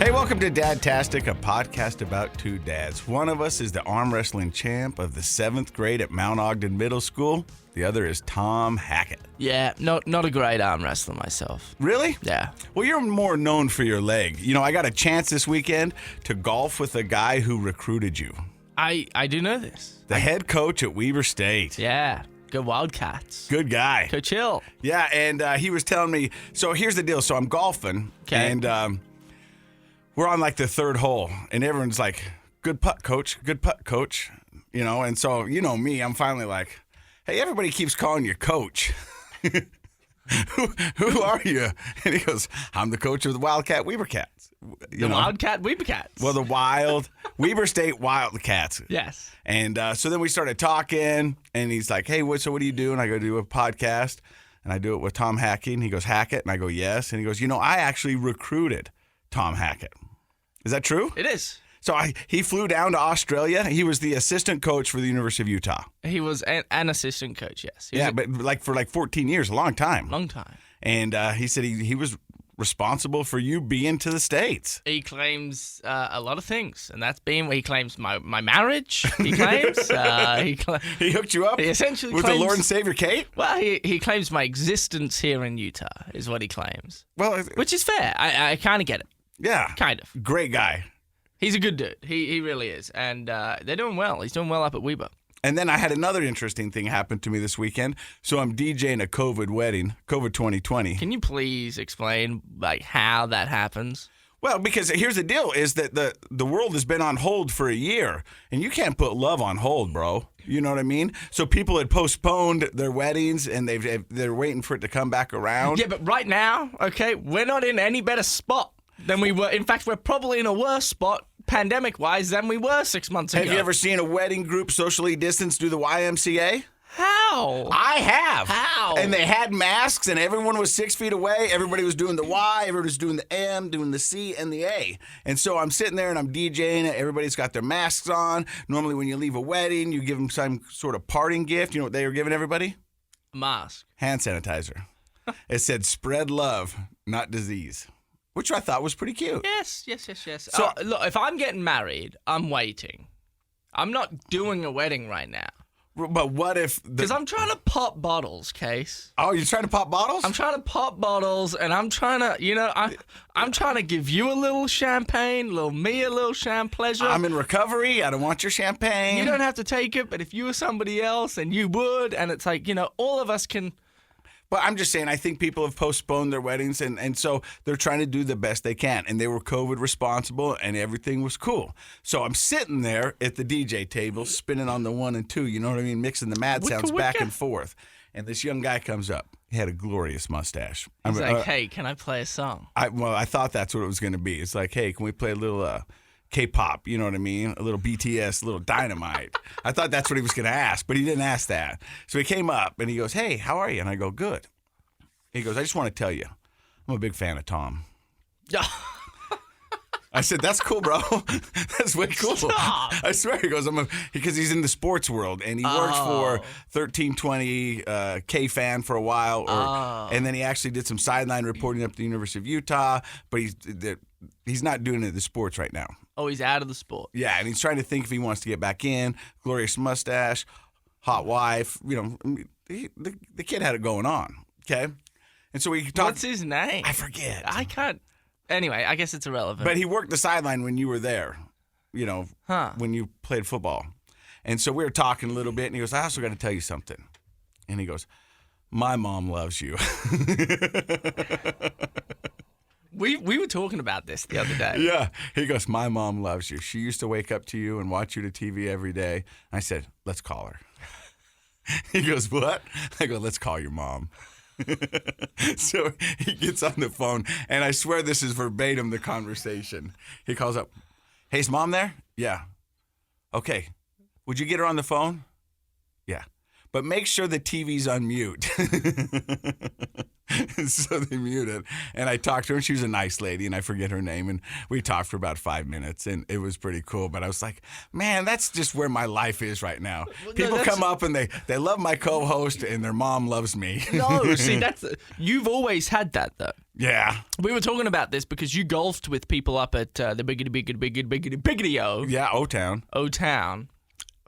Hey, welcome to Dadtastic, a podcast about two dads. One of us is the arm wrestling champ of the 7th grade at Mount Ogden Middle School. The other is Tom Hackett. Yeah, not a great arm wrestler myself. Really? Yeah. Well, you're more known for your leg. You know, I got a chance this weekend to golf with a guy who recruited you. I do know this. The head coach at Weber State. Yeah. Go Wildcats. Good guy. Go chill. Yeah, and he was telling me, so here's the deal. So I'm golfing, and we're on like the third hole, and everyone's like, good putt, coach, good putt, coach. You know, and so, you know me, I'm finally like, hey, everybody keeps calling you coach. Who are you? And he goes, I'm the coach of the Wildcat Weber Cats. Wildcat Weber Cats. Well, the Weber State Wildcats. Yes. And so then we started talking, and he's like, hey, what do you do? And I go, do a podcast, and I do it with Tom Hackett. And he goes, Hackett? And I go, yes. And he goes, I actually recruited Tom Hackett. Is that true? It is. So he flew down to Australia. He was the assistant coach for the University of Utah. He was an assistant coach, yes. But for 14 years, a long time. Long time. And he said he was responsible for you being to the States. He claims a lot of things, and that's been he claims my marriage. He claims he hooked you up. He essentially with claims, the Lord and Savior Kate. Well, he claims my existence here in Utah is what he claims. Well, which is fair. I kind of get it. Yeah, kind of. Great guy. He's a good dude. He really is, and they're doing well. He's doing well up at Weber. And then I had another interesting thing happen to me this weekend. So I'm DJing a COVID wedding, COVID 2020. Can you please explain how that happens? Well, because here's the deal: is that the world has been on hold for a year, and you can't put love on hold, bro. You know what I mean? So people had postponed their weddings, and they're waiting for it to come back around. Yeah, but right now, okay, we're not in any better spot than we were. In fact, we're probably in a worse spot, pandemic-wise, than we were 6 months ago. Have you ever seen a wedding group socially distanced do the YMCA? How? I have. How? And they had masks, and everyone was 6 feet away. Everybody was doing the Y, everybody was doing the M, doing the C, and the A. And so I'm sitting there, and I'm DJing. Everybody's got their masks on. Normally, when you leave a wedding, you give them some sort of parting gift. You know what they were giving everybody? A mask. Hand sanitizer. It said, spread love, not disease. Which I thought was pretty cute. Yes. So, look, if I'm getting married, I'm waiting. I'm not doing a wedding right now. But what if... Because I'm trying to pop bottles, Case. Oh, you're trying to pop bottles? I'm trying to pop bottles, and I'm trying to, I'm trying to give you a little champagne, me a little pleasure. I'm in recovery. I don't want your champagne. You don't have to take it, but if you were somebody else, and you would, and it's like, all of us can... But I'm just saying, I think people have postponed their weddings, and so they're trying to do the best they can. And they were COVID responsible, and everything was cool. So I'm sitting there at the DJ table, spinning on the 1 and 2, you know what I mean, mixing the mad sounds back and forth. And this young guy comes up. He had a glorious mustache. He's like, hey, can I play a song? I thought that's what it was going to be. It's like, hey, can we play a little... K-pop, you know what I mean? A little BTS, a little Dynamite. I thought that's what he was going to ask, but he didn't ask that. So he came up, and he goes, hey, how are you? And I go, good. He goes, I just want to tell you, I'm a big fan of Tom. I said, that's cool, bro. That's way cool. Stop. I swear. He goes, because he's in the sports world, and he worked for 1320 K-Fan for a while, and then he actually did some sideline reporting up at the University of Utah, but he's not doing it in the sports right now. Oh, he's out of the sport. Yeah, and he's trying to think if he wants to get back in. Glorious mustache, hot wife. The kid had it going on. Okay, and so we talked. What's his name? I forget. I can't. Anyway, I guess it's irrelevant. But he worked the sideline when you were there. When you played football, and so we were talking a little bit, and he goes, "I also got to tell you something," and he goes, "My mom loves you." We were talking about this the other day. Yeah. He goes, my mom loves you. She used to wake up to you and watch you to TV every day. I said, let's call her. He goes, what? I go, let's call your mom. So he gets on the phone, and I swear this is verbatim the conversation. He calls up, hey, is mom there? Yeah. Okay. Would you get her on the phone? Yeah. but make sure the TV's on mute. So they muted. And I talked to her, and she was a nice lady, and I forget her name. And we talked for about 5 minutes, and it was pretty cool. But I was like, man, that's just where my life is right now. People come up, and they love my co-host, and their mom loves me. No, see, you've always had that, though. Yeah. We were talking about this because you golfed with people up at the Biggity-O. Yeah, O-Town. O-Town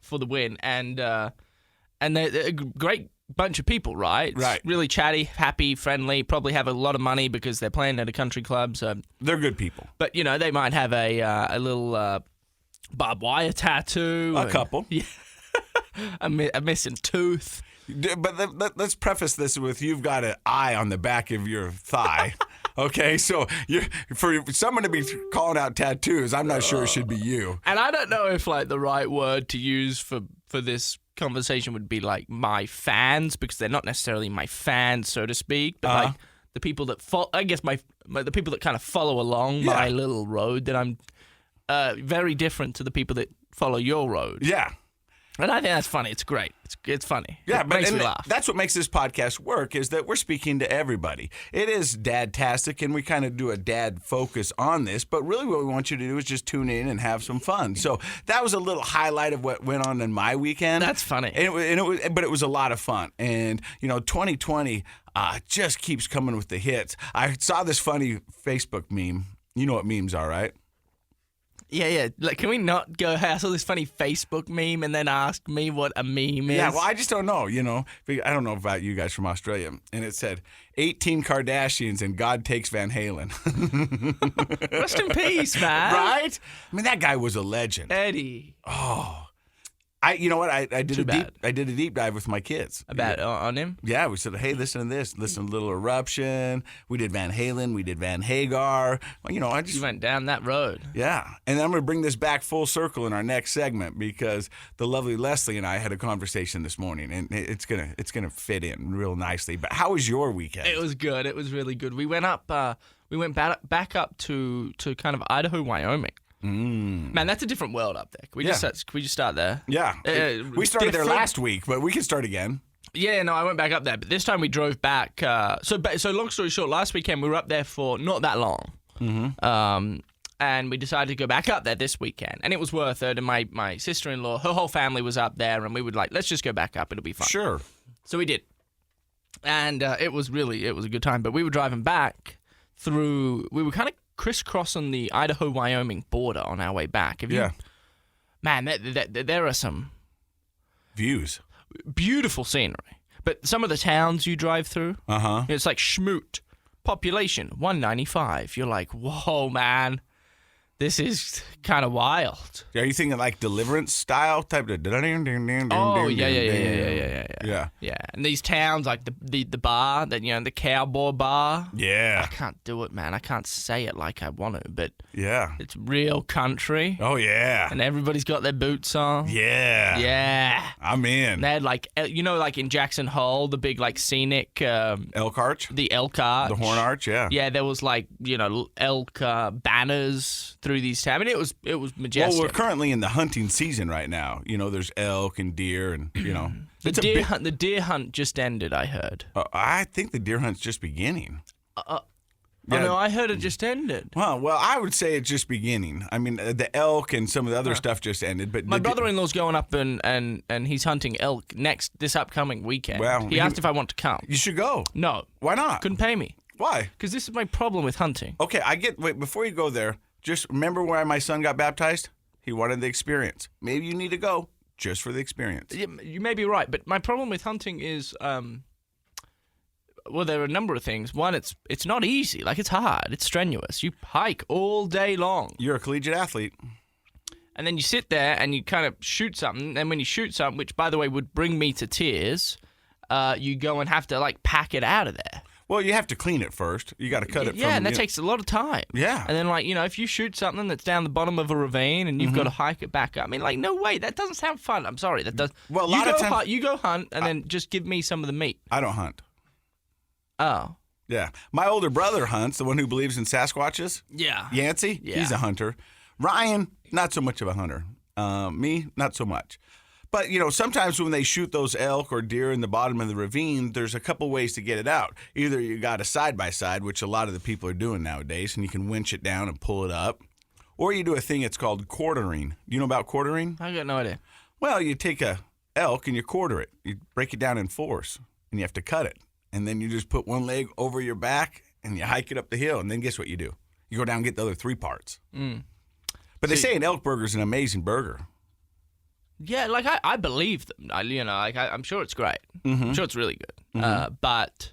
for the win. And they're a great bunch of people, right? Right. Really chatty, happy, friendly, probably have a lot of money because they're playing at a country club. So they're good people. But, they might have a little barbed wire tattoo. A couple. Yeah. a missing tooth. But let's preface this with you've got an eye on the back of your thigh. Okay, so for someone to be calling out tattoos, I'm not sure it should be you. And I don't know if the right word to use for this conversation would be my fans, because they're not necessarily my fans, so to speak, but the people that follow. I guess the people that kind of follow along my little road. That I'm very different to the people that follow your road. Yeah. And I think that's funny. It's great. It's funny. Yeah, it makes me laugh. That's what makes this podcast work, is that we're speaking to everybody. It is Dadtastic, and we kind of do a dad focus on this, but really what we want you to do is just tune in and have some fun. So that was a little highlight of what went on in my weekend. That's funny. But it was a lot of fun. And, 2020 just keeps coming with the hits. I saw this funny Facebook meme. You know what memes are, right? Yeah. Can we not go, hey, I saw this funny Facebook meme and then ask me what a meme is? Yeah, well, I just don't know, I don't know about you guys from Australia. And it said, 18 Kardashians and God takes Van Halen. Rest in peace, man. Right? I mean, that guy was a legend. Eddie. Oh. You know what? I did a deep dive with my kids. On him? Yeah, we said, hey, listen to this. Listen to Little Eruption. We did Van Halen. We did Van Hagar. Well, You went down that road. Yeah. And I'm going to bring this back full circle in our next segment, because the lovely Leslie and I had a conversation this morning, and it's gonna fit in real nicely. But how was your weekend? It was good. It was really good. We went up. We went back up to kind of Idaho, Wyoming. Man, that's a different world up there. Can we just start there? Yeah. We started there last week, but we can start again. Yeah, no, I went back up there, but this time we drove back. So long story short, last weekend we were up there for not that long. Mm-hmm. And we decided to go back up there this weekend, and it was worth it. And my sister-in-law, her whole family was up there, and we would let's just go back up. It'll be fun. Sure. So we did. And it was a good time. But we were driving back we were kind of crisscrossing the Idaho-Wyoming border on our way back. Man, there are some views, beautiful scenery, but some of the towns you drive through, it's like Schmoot, population 195. You're like, whoa, man, this is kind of wild. Are you thinking like Deliverance style type of? Oh yeah. And these towns like the bar that the cowboy bar. Yeah. I can't do it, man. I can't say it like I want to, but yeah, it's real country. Oh yeah. And everybody's got their boots on. Yeah. Yeah. I'm in. And they had like in Jackson Hole, the big scenic elk arch. The elk arch. The horn arch. Yeah. Yeah. There was elk banners through these towns. I mean, it was majestic. Well, we're currently in the hunting season right now. There's elk and deer, and the deer hunt just ended. I heard. I think the deer hunt's just beginning. No, I heard it just ended. Well, I would say it's just beginning. I mean, the elk and some of the other stuff just ended. But my brother-in-law's going up and he's hunting elk this upcoming weekend. Well, he asked if I want to come. You should go. No. Why not? Couldn't pay me. Why? Because this is my problem with hunting. Okay, wait, before you go there, just remember why my son got baptized? He wanted the experience. Maybe you need to go just for the experience. You may be right, but my problem with hunting is, there are a number of things. One, it's not easy. It's hard. It's strenuous. You hike all day long. You're a collegiate athlete. And then you sit there and you kind of shoot something. And when you shoot something, which, by the way, would bring me to tears, you go and have to, pack it out of there. Well, you have to clean it first. You got to cut it from... Yeah, and that takes a lot of time. Yeah. And then, if you shoot something that's down the bottom of a ravine and you've got to hike it back up, I mean, no way, that doesn't sound fun. I'm sorry, that does... Well, a lot of times... You go hunt and then just give me some of the meat. I don't hunt. Oh. Yeah. My older brother hunts, the one who believes in Sasquatches. Yeah. Yancey, he's a hunter. Ryan, not so much of a hunter. Me, not so much. But, sometimes when they shoot those elk or deer in the bottom of the ravine, there's a couple ways to get it out. Either you got a side-by-side, which a lot of the people are doing nowadays, and you can winch it down and pull it up. Or you do a thing it's called quartering. Do you know about quartering? I got no idea. Well, you take a elk and you quarter it. You break it down in fours, and you have to cut it. And then you just put one leg over your back, and you hike it up the hill. And then guess what you do? You go down and get the other 3 parts. But they say an elk burger is an amazing burger. Yeah, like I believe them. I'm sure it's great. I'm sure it's really good. But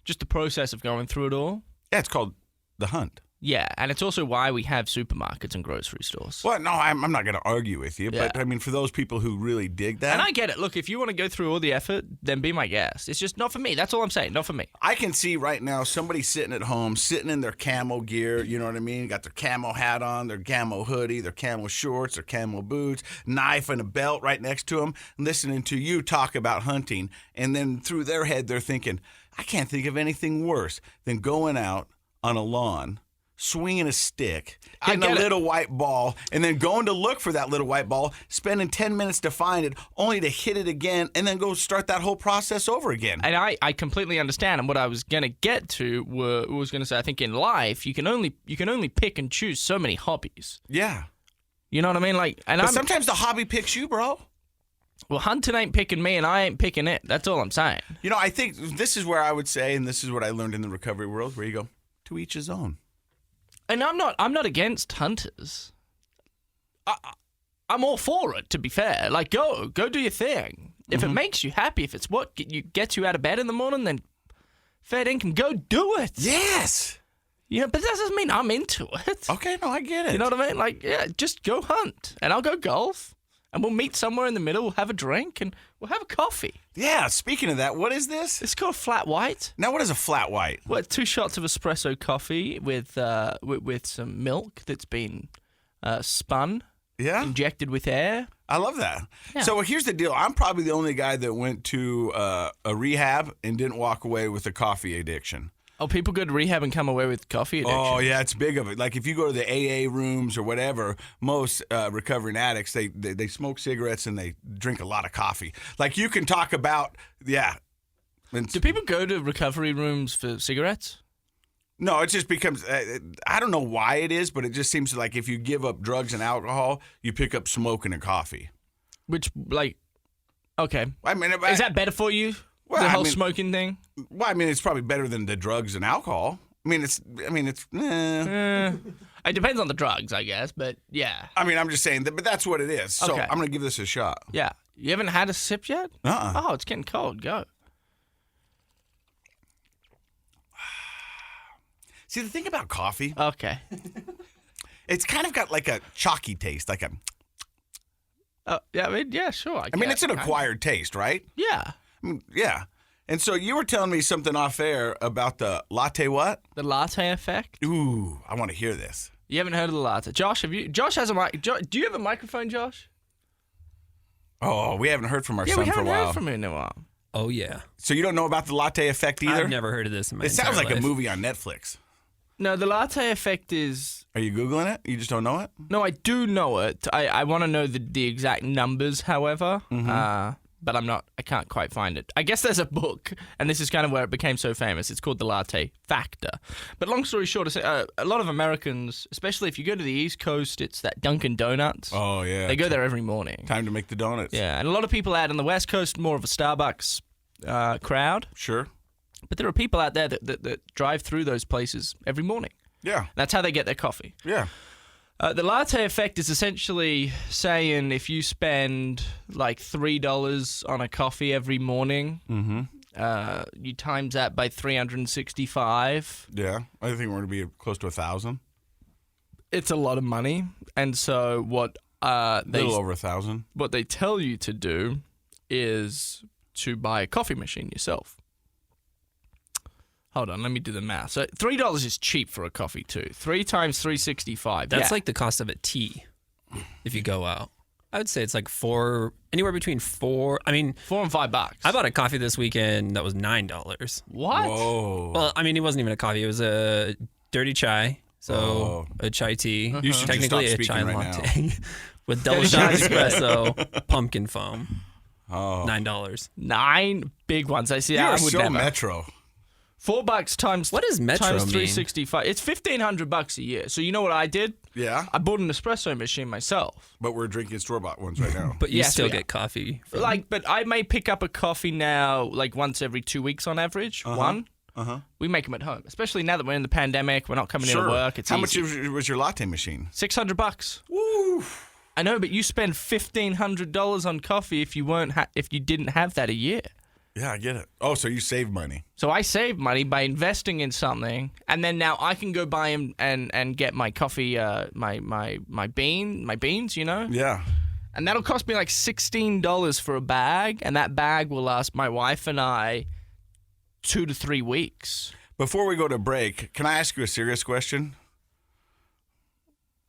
just the process of going through it all. Yeah, it's called the hunt. Yeah, and it's also why we have supermarkets and grocery stores. Well, no, I'm not going to argue with you, but I mean, for those people who really dig that. And I get it. Look, if you want to go through all the effort, then be my guest. It's just not for me. That's all I'm saying. Not for me. I can see right now somebody sitting at home, sitting in their camo gear, you know what I mean? Got their camo hat on, their camo hoodie, their camo shorts, their camo boots, knife and a belt right next to them, listening to you talk about hunting. And then through their head, they're thinking, I can't think of anything worse than going out on a lawn, swinging a stick, getting a little white ball, and then going to look for that little white ball, spending 10 minutes to find it, only to hit it again, and then go start that whole process over again. And I completely understand. And what I was going to get to was going to say, I think in life, you can only pick and choose so many hobbies. Yeah. You know what I mean? But sometimes the hobby picks you, bro. Well, hunting ain't picking me, and I ain't picking it. That's all I'm saying. I think this is where I would say, and this is what I learned in the recovery world, where you go, to each his own. And I'm not against hunters. I'm all for it, to be fair. Like, go do your thing. If it makes you happy, if it's what gets you out of bed in the morning, then fair dinkum, go do it. Yes. But that doesn't mean I'm into it. Okay, no, I get it. You know what I mean? Like, yeah, just go hunt, and I'll go golf, and we'll meet somewhere in the middle, we'll have a drink, and we'll have a coffee. Yeah, speaking of that, what is this? It's called flat white. Now, what is a flat white? Well, 2 shots of espresso coffee with some milk that's been spun, injected with air. I love that. Yeah. So here's the deal. I'm probably the only guy that went to a rehab and didn't walk away with a coffee addiction. Oh, people go to rehab and come away with coffee addiction? Oh, yeah, it's big of it. Like, if you go to the AA rooms or whatever, most recovering addicts, they smoke cigarettes and they drink a lot of coffee. Like, you can talk about, Do people go to recovery rooms for cigarettes? No, it just becomes, I don't know why it is, but it just seems like if you give up drugs and alcohol, you pick up smoking and coffee. Which, okay. I mean, is that better for you? Well, the whole smoking thing? Well, I mean, it's probably better than the drugs and alcohol. It depends on the drugs, I guess, but yeah. I mean, I'm just saying that, but that's what it is. So okay. I'm going to give this a shot. Yeah. You haven't had a sip yet? Oh, it's getting cold. Go. See, the thing about coffee. Okay. It's kind of got like a chalky taste, like a. Yeah, sure. I mean, it's an acquired taste, right? Yeah. Yeah. And so you were telling me something off air about the latte what? The latte effect? Ooh, I want to hear this. You haven't heard of the latte. Josh, Josh has a mic. Do you have a microphone, Josh? Oh, we haven't heard from our son for a while. Yeah, we haven't heard from him in a while. Oh, yeah. So you don't know about the latte effect either? I've never heard of this in my entire sounds like life. a movie on Netflix. No, the latte effect is... Are you Googling it? You just don't know it? No, I do know it. I want to know the exact numbers, however. But I can't quite find it. I guess there's a book, and this is kind of where it became so famous. It's called The Latte Factor. But long story short, a lot of Americans, especially if you go to the East Coast, it's that Dunkin' Donuts. Oh, yeah. They go there every morning. Time to make the donuts. Yeah, and a lot of people out on the West Coast, more of a Starbucks crowd. Sure. But there are people out there that drive through those places every morning. Yeah. That's how they get their coffee. Yeah. The latte effect is essentially saying if you spend like $3 on a coffee every morning, you times that by 365. Yeah, I think we're going to be close to 1,000. It's a lot of money, and so what? A little over 1,000. What they tell you to do is to buy a coffee machine yourself. Hold on, let me do the math. So $3 is cheap for a coffee too. 3 times 365. That's like the cost of a tea if you go out. I would say it's like anywhere between $4 and $5. I bought a coffee this weekend that was $9. What? Whoa. Well, I mean, it wasn't even a coffee. It was a dirty chai So a chai tea, You should just technically stop a chai speaking right latte with double shot espresso, pumpkin foam. Oh. $9. 9 big ones. I see. You I are would so never. Metro. $4 times. What does Metro times mean? 365? It's $1,500 a year. So you know what I did? Yeah, I bought an espresso machine myself. but we're drinking store-bought ones right now. But you Yes, still we are. get coffee. From, But I may pick up a coffee now, like once every 2 weeks on average. One. We make them at home, especially now that we're in the pandemic. We're not coming Sure. into work. It's How easy. much was your latte machine? $600. Woo! I know, but you spend $1,500 on coffee if you didn't have that a year. Yeah, I get it. Oh, so you save money. So I save money by investing in something, and then now I can go buy and get my coffee, my beans, you know, Yeah. and that'll cost me like $16 for a bag, and that bag will last my wife and I 2 to 3 weeks. Before we go to break, can I ask you a serious question?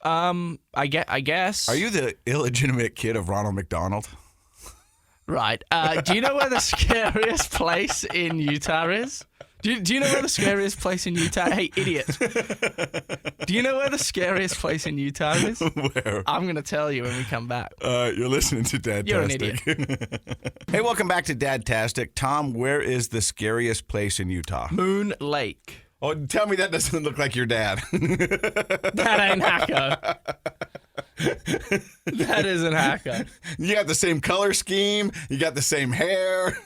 I guess. Are you the illegitimate kid of Ronald McDonald? Right. Do you know where the scariest place in Utah is? Do you know where the scariest place in Utah? Hey, idiot. Do you know where the scariest place in Utah is? Where? I'm going to tell you when we come back. You're listening to Dadtastic. You're an idiot. Hey, welcome back to Dadtastic. Tom, where is the scariest place in Utah? Moon Lake. Oh, tell me that doesn't look like your dad. That ain't Hackett. That isn't Hackett. You got the same color scheme. You got the same hair.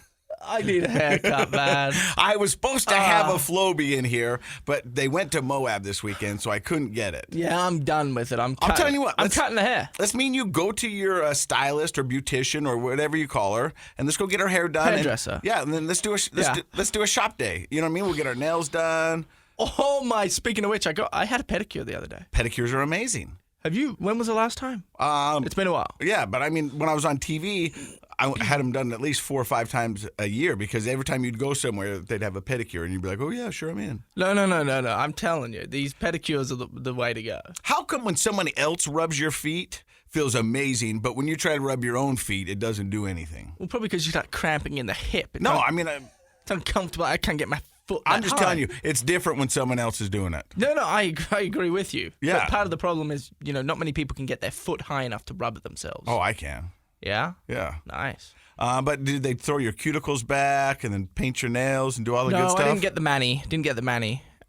I need a haircut, man. I was supposed to have a Flowbee in here, but they went to Moab this weekend, so I couldn't get it. Yeah, I'm done with it. I'm telling you what, I'm let's- cutting the hair. Let's mean you go to your stylist or beautician or whatever you call her, and let's go get her hair done. Hairdresser. Yeah, and then let's do a shop day. You know what I mean? We'll get our nails done. Oh my! Speaking of which, I had a pedicure the other day. Pedicures are amazing. Have you? When was the last time? It's been a while. Yeah, but I mean, when I was on TV, I had them done at least 4 or 5 times a year because every time you'd go somewhere, they'd have a pedicure, and you'd be like, "Oh yeah, sure, I'm in." No. I'm telling you, these pedicures are the way to go. How come when somebody else rubs your feet, feels amazing, but when you try to rub your own feet, it doesn't do anything? Well, probably because you start cramping in the hip. No, I mean, It's uncomfortable. I can't get my foot. I'm that just high. telling you, it's different when someone else is doing it. No, I agree with you. Yeah. But part of the problem is, not many people can get their foot high enough to rub it themselves. Oh, I can. Yeah? Yeah. Nice. But did they throw your cuticles back and then paint your nails and do all the good No, stuff? I didn't get the mani.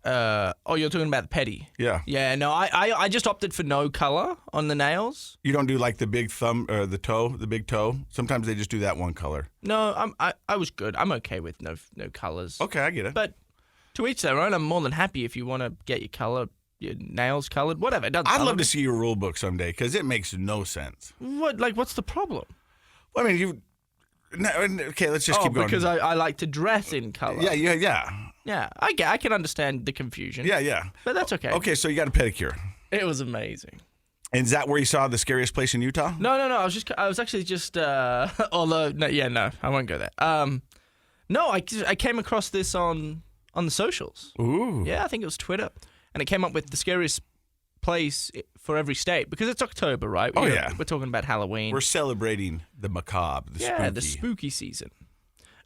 You're talking about the pedi. Yeah. Yeah, no, I just opted for no color on the nails. You don't do like the big thumb or the big toe? Sometimes they just do that one color. No, I was good. I'm okay with no colors. Okay, I get it. But to each their own. I'm more than happy if you want to get your nails colored, whatever. It doesn't I'd bother love me. to see your rule book someday because it makes no sense. What's the problem? Well, I mean, okay, let's just keep going. Because I like to dress in color. Yeah. Yeah, I can understand the confusion. Yeah. But that's okay. Okay, so you got a pedicure. It was amazing. And is that where you saw the scariest place in Utah? No. I was actually just. Although no, I won't go there. No, I came across this on the socials. Ooh. Yeah, I think it was Twitter, and it came up with the scariest place for every state because it's October, right? Oh, yeah. We're talking about Halloween. We're celebrating the macabre, the spooky. the spooky season,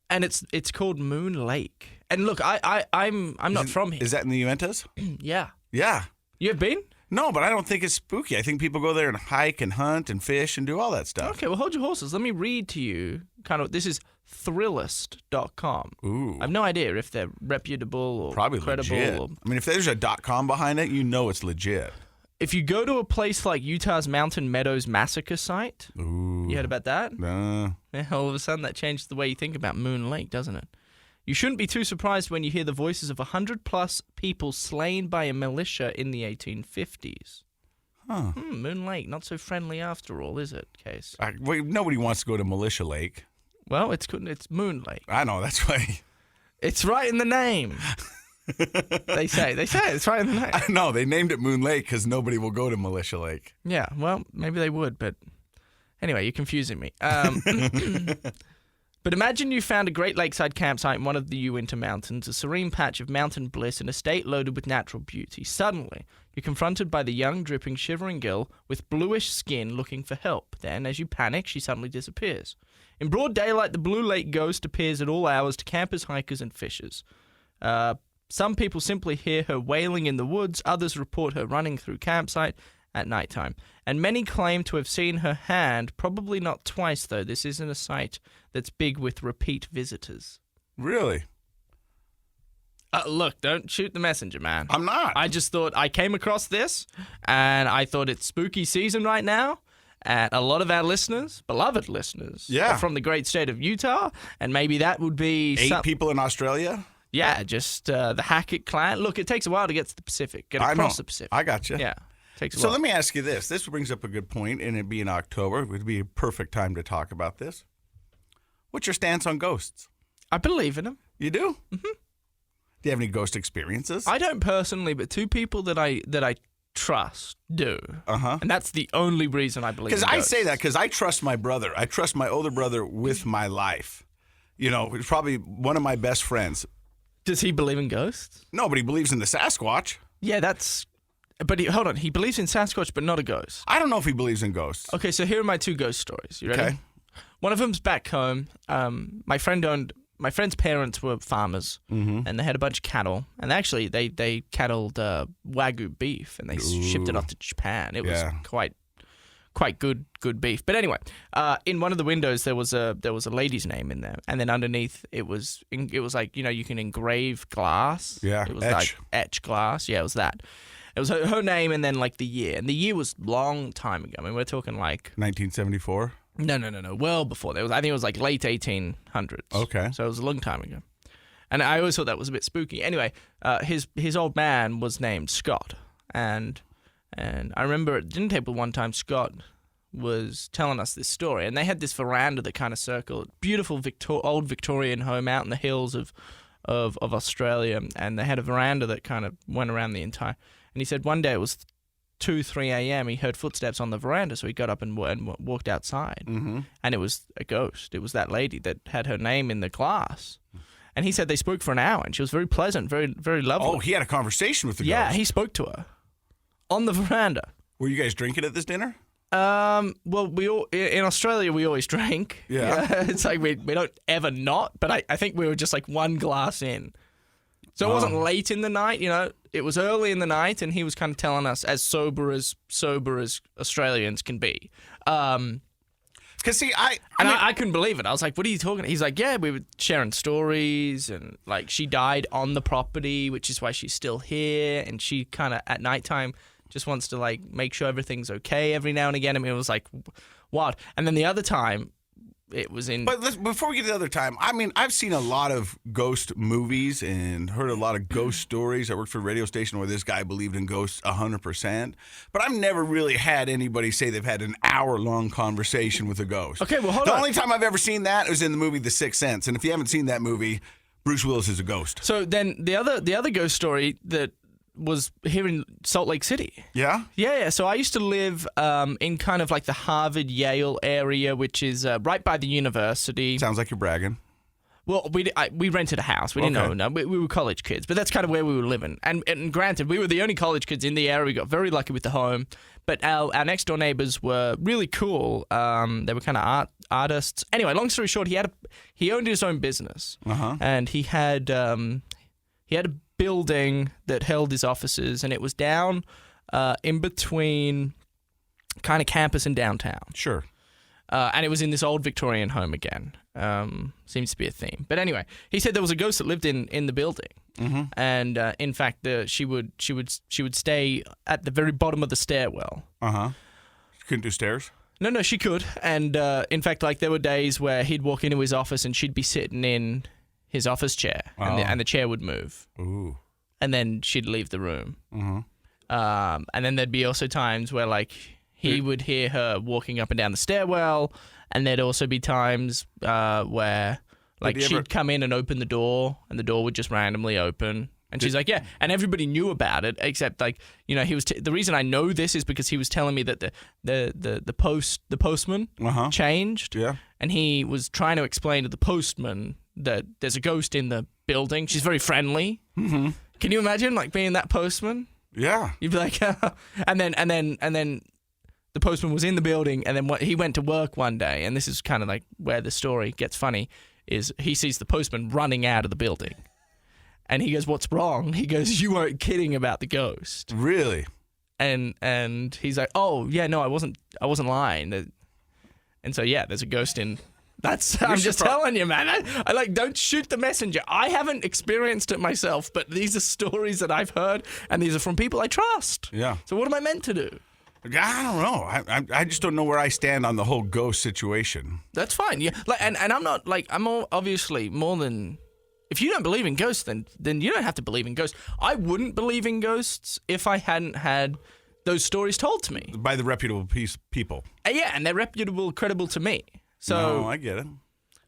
and it's called Moon Lake. And look, I'm not from here. Is that in the Uintas? Yeah, Yeah. you have been? No, but I don't think it's spooky. I think people go there and hike and hunt and fish and do all that stuff. Okay, well, hold your horses. Let me read to you. This is Thrillist.com. Ooh. I have no idea if they're reputable or Probably credible. legit. Or, I mean, if there's a .com behind it, you know it's legit. if you go to a place like Utah's Mountain Meadows Massacre Site, Ooh. you heard about that? Nah. Yeah, all of a sudden that changes the way you think about Moon Lake, doesn't it? You shouldn't be too surprised when you hear the voices of 100+ people slain by a militia in the 1850s. Huh. Moon Lake, not so friendly after all, is it, Case? Nobody wants to go to Militia Lake. Well, it's Moon Lake. I know, that's why. It's right in the name. They say it's right in the name. I know, they named it Moon Lake because nobody will go to Militia Lake. Yeah, well, maybe they would, but anyway, you're confusing me. But imagine you found a great lakeside campsite in one of the Uinta Mountains, a serene patch of mountain bliss in a state loaded with natural beauty. Suddenly, you're confronted by the young, dripping, shivering girl with bluish skin looking for help. Then, as you panic, she suddenly disappears. In broad daylight, the Blue Lake ghost appears at all hours to campers, hikers, and fishers. Some people simply hear her wailing in the woods. Others report her running through campsite at nighttime. And many claim to have seen her hand, probably not twice, though. This isn't a site that's big with repeat visitors. Really? Look, don't shoot the messenger, man. I'm not. I just thought I came across this, and I thought it's spooky season right now. And a lot of our listeners, beloved listeners, Yeah. are from the great state of Utah, and maybe that would be 8 people in Australia? Yeah, just the Hackett clan. Look, it takes a while to get to the Pacific, get I across know. the Pacific. I got you. Yeah, takes a So while. let me ask you this. This brings up a good point, and it being October, it would be a perfect time to talk about this. What's your stance on ghosts? I believe in them. You do? Mm-hmm. Do you have any ghost experiences? I don't personally, but two people that I trust do. Uh-huh. And that's the only reason I believe in Because I ghosts. say that because I trust my brother. I trust my older brother with my life. You know, he's probably one of my best friends. Does he believe in ghosts? Nobody believes in the Sasquatch. Yeah, that's... But hold on, he believes in Sasquatch, but not a ghost. I don't know if he believes in ghosts. Okay, so here are my two ghost stories. You ready? Okay. One of them's back home. My friend's parents were farmers, and they had a bunch of cattle. And actually, they cattled Wagyu beef, and they shipped it off to Japan. It was Yeah. quite good beef. But anyway, in one of the windows there was a lady's name in there, and then underneath it was like, you know, you can engrave glass. Yeah, it was etch. like etch glass. Yeah, it was that. It was her name and then like the year, and the year was long time ago. I mean, we're talking like 1974. no, well before that. I think it was like late 1800s. Okay. So it was a long time ago. And I always thought that was a bit spooky. Anyway, his old man was named Scott. And I remember at dinner table one time, Scott was telling us this story. And they had this veranda that kind of circled, beautiful old Victorian home out in the hills of Australia. And they had a veranda that kind of went around the entire... And he said one day it was 2, 3 a.m. He heard footsteps on the veranda, so he got up and walked outside. Mm-hmm. And it was a ghost. It was that lady that had her name in the glass. And he said they spoke for an hour, and she was very pleasant, very, very lovely. Oh, he had a conversation with the yeah, ghost. he spoke to her on the veranda. Were you guys drinking at this dinner? Well, in Australia we always drink. Yeah. It's like we don't ever not, but I think we were just like one glass in. So it wasn't late in the night, you know. It was early in the night, and he was kind of telling us as sober as Australians can be. Because see, I couldn't believe it. I was like, "What are you talking?" He's like, "Yeah, we were sharing stories, and like she died on the property, which is why she's still here, and she kind of at nighttime just wants to like make sure everything's okay every now and again." I mean, it was like, what? And then the other time, it was in. But before we get to the other time, I mean, I've seen a lot of ghost movies and heard a lot of ghost stories. I worked for a radio station where this guy believed in ghosts 100%. But I've never really had anybody say they've had an hour-long conversation with a ghost. Okay, well, hold the on. only time I've ever seen that was in the movie The Sixth Sense. And if you haven't seen that movie, Bruce Willis is a ghost. So then the other ghost story that was here in Salt Lake City. Yeah? Yeah. So I used to live in kind of like the Harvard-Yale area, which is right by the university. Sounds like you're bragging. Well, we rented a house. We didn't Okay. own. No, we were college kids, but that's kind of where we were living. And granted, we were the only college kids in the area. We got very lucky with the home. But our next door neighbors were really cool. They were kind of artists. Anyway, long story short, he owned his own business, and he had a building that held his offices, and it was down in between kind of campus and downtown. Sure. And it was in this old Victorian home again. Seems to be a theme. But anyway, he said there was a ghost that lived in the building. Mm-hmm. And in fact, she would stay at the very bottom of the stairwell. Uh-huh. Couldn't do stairs? No, she could. And in fact, like there were days where he'd walk into his office and she'd be sitting in his office chair, and the chair would move. Ooh. And then she'd leave the room. Mm-hmm. And then there'd be also times where like he would hear her walking up and down the stairwell, and there'd also be times where like she'd come in and open the door, and the door would just randomly open. And she's like, yeah, and everybody knew about it except like, you know, he was the reason I know this is because he was telling me that the postman changed. Yeah. And he was trying to explain to the postman that there's a ghost in the building. She's very friendly. Mm-hmm. Can you imagine like being that postman? Yeah. You'd be like, and then the postman was in the building, and then he went to work one day, and this is kind of like where the story gets funny, is he sees the postman running out of the building. And he goes, "What's wrong?" He goes, "You weren't kidding about the ghost." Really? And he's like, "Oh yeah, no, I wasn't lying." And so yeah, there's a ghost in. I'm just telling you, man. I like, don't shoot the messenger. I haven't experienced it myself, but these are stories that I've heard, and these are from people I trust. Yeah. So what am I meant to do? I don't know. I just don't know where I stand on the whole ghost situation. That's fine. Yeah. Like, and I'm not like, obviously more than. If you don't believe in ghosts, then you don't have to believe in ghosts. I wouldn't believe in ghosts if I hadn't had those stories told to me By the reputable people. Yeah, and they're reputable, credible to me. So No, I get it.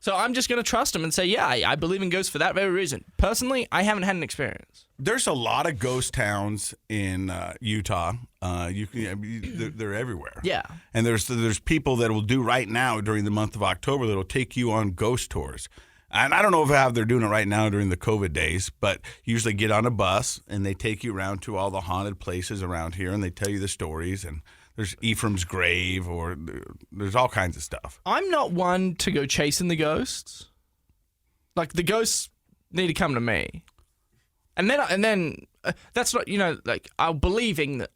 So I'm just going to trust them and say, yeah, I believe in ghosts for that very reason. Personally, I haven't had an experience. There's a lot of ghost towns in Utah. They're everywhere. Yeah. And there's people that will do right now during the month of October that will take you on ghost tours. And I don't know if they're doing it right now during the COVID days, but you usually get on a bus and they take you around to all the haunted places around here and they tell you the stories. And there's Ephraim's grave, or there's all kinds of stuff. I'm not one to go chasing the ghosts. Like, the ghosts need to come to me. And then that's not, like, I'll believe in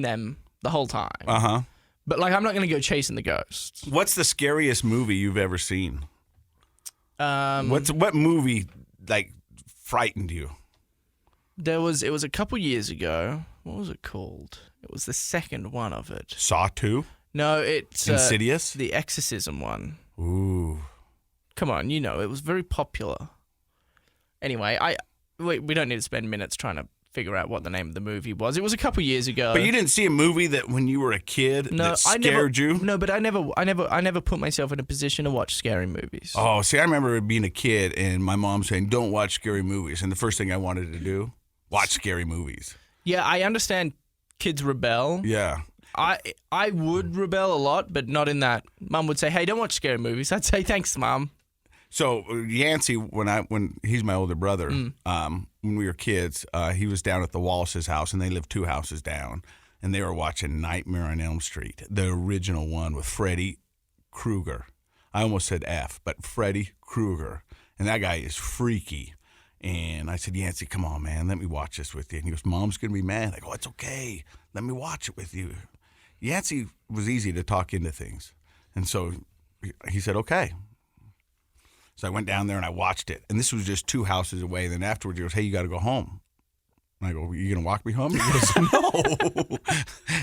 them the whole time. Uh-huh. But like, I'm not going to go chasing the ghosts. What's the scariest movie you've ever seen? What movie like frightened you? It was a couple years ago. What was it called? It was the second one of it. Saw 2? No, it's Insidious? The Exorcism one. Ooh. Come on, it was very popular. Anyway, we don't need to spend minutes trying to figure out what the name of the movie was. It was a couple years ago. But you didn't see a movie that when you were a kid that scared you? No, but I never put myself in a position to watch scary movies. Oh, see, I remember being a kid and my mom saying, "Don't watch scary movies." And the first thing I wanted to do, watch scary movies. Yeah, I understand kids rebel. Yeah. I would rebel a lot, but not in that. Mum would say, "Hey, don't watch scary movies." I'd say, "Thanks, Mum." So Yancey, when he's my older brother, when we were kids, he was down at the Wallace's house, and they lived 2 houses down, and they were watching Nightmare on Elm Street, the original one with Freddy Krueger. I almost said F, but Freddy Krueger, and that guy is freaky. And I said, "Yancey, come on, man, let me watch this with you." And he goes, "Mom's gonna be mad." I go, "It's okay, let me watch it with you." Yancey was easy to talk into things, and so he said, "Okay." So I went down there and I watched it. And this was just 2 houses away. And then afterwards he goes, "Hey, you got to go home." And I go, "You going to walk me home?" He goes, "No."